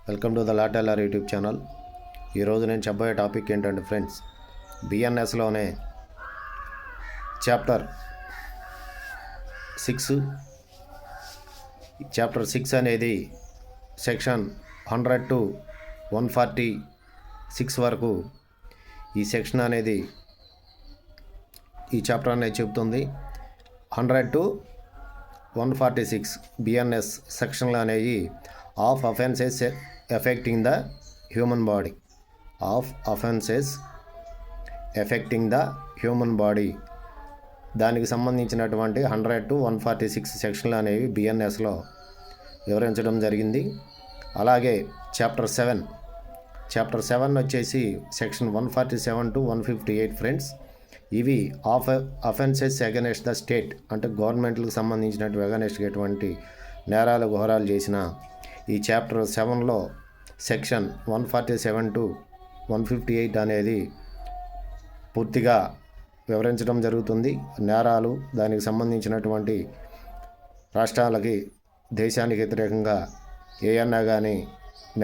Welcome to the లాటెల్లర్ YouTube channel. ఈరోజు నేను చెప్పబోయే టాపిక్ ఏంటంటే ఫ్రెండ్స్, బిఎన్ఎస్లోనే చాప్టర్ 6 అనేది సెక్షన్ 100 to 146 వరకు ఈ సెక్షన్ అనేది ఈ చాప్టర్ అనేది చెబుతుంది. 100 to 146 బిఎన్ఎస్ సెక్షన్లు అనేవి of offences affecting the human body దానికి సంబంధించినటువంటి 100 to 146 సెక్షన్లు అనేవి బిఎన్ఎస్లో వివరించడం జరిగింది. అలాగే చాప్టర్ 7 వచ్చేసి సెక్షన్ 147 to 158 ఫ్రెండ్స్. ఇవి of offences against the state, అంటే గవర్నమెంట్లకు సంబంధించినటువంటి అగెనెస్ట్ ఎటువంటి నేరాలు ఘోరాలు చేసిన ఈ చాప్టర్ 7లో సెక్షన్ 147 to 158 అనేది పూర్తిగా వివరించడం జరుగుతుంది. నేరాలు, దానికి సంబంధించినటువంటి రాష్ట్రాలకి దేశానికి వ్యతిరేకంగా ఏయన్నా కానీ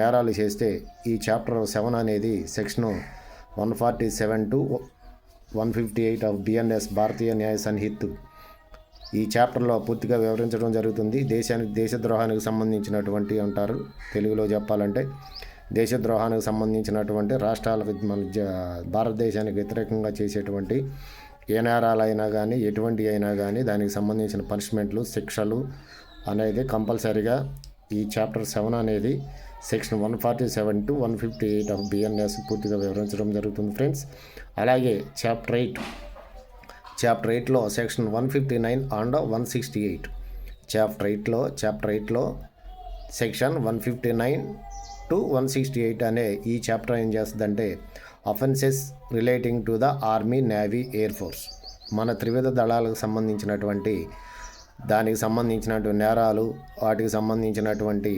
నేరాలు చేస్తే ఈ చాప్టర్ 7 అనేది సెక్షన్ 147 to 158 ఆఫ్ బిఎన్ఎస్ భారతీయ న్యాయ సంహిత్ ఈ చాప్టర్లో పూర్తిగా వివరించడం జరుగుతుంది. దేశద్రోహానికి సంబంధించినటువంటి అంటారు, తెలుగులో చెప్పాలంటే దేశద్రోహానికి సంబంధించినటువంటి రాష్ట్రాలకు భారతదేశానికి వ్యతిరేకంగా చేసేటువంటి ఏ నేరాలైనా కానీ ఎటువంటి అయినా కానీ దానికి సంబంధించిన పనిష్మెంట్లు, శిక్షలు అనేది కంపల్సరీగా ఈ చాప్టర్ 7 అనేది సెక్షన్ 147 to 158 ఆఫ్ బిఎన్ఎస్ పూర్తిగా వివరించడం జరుగుతుంది ఫ్రెండ్స్. అలాగే చాప్టర్ 8లో సెక్షన్ 159 అండ్ 168 చాప్టర్ 8లో సెక్షన్ 159 to 168 అనే ఈ చాప్టర్ ఏం చేస్తుందంటే offences relating to the army, navy, air force, మన త్రివిధ దళాలకు సంబంధించినటువంటి దానికి సంబంధించినటువంటి నేరాలు, వాటికి సంబంధించినటువంటి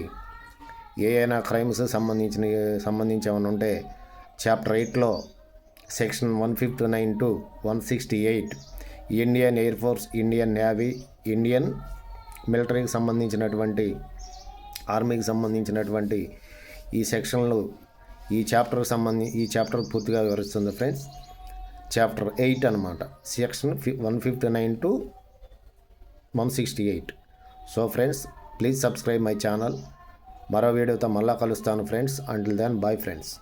ఏమైనా క్రైమ్స్ సంబంధించి ఏమైనా ఉంటే చాప్టర్ 8లో section 159 to 168 Indian air force, Indian navy, Indian మిలిటరీకి సంబంధించినటువంటి ఆర్మీకి సంబంధించినటువంటి ఈ సెక్షన్లు ఈ చాప్టర్ పూర్తిగా వివరిస్తుంది ఫ్రెండ్స్. చాప్టర్ 8 అన్నమాట, section 159 to 168. So friends, please subscribe my channel. మరో వీడియోతో మళ్ళా కలుస్తాను friends. Until then, bye friends.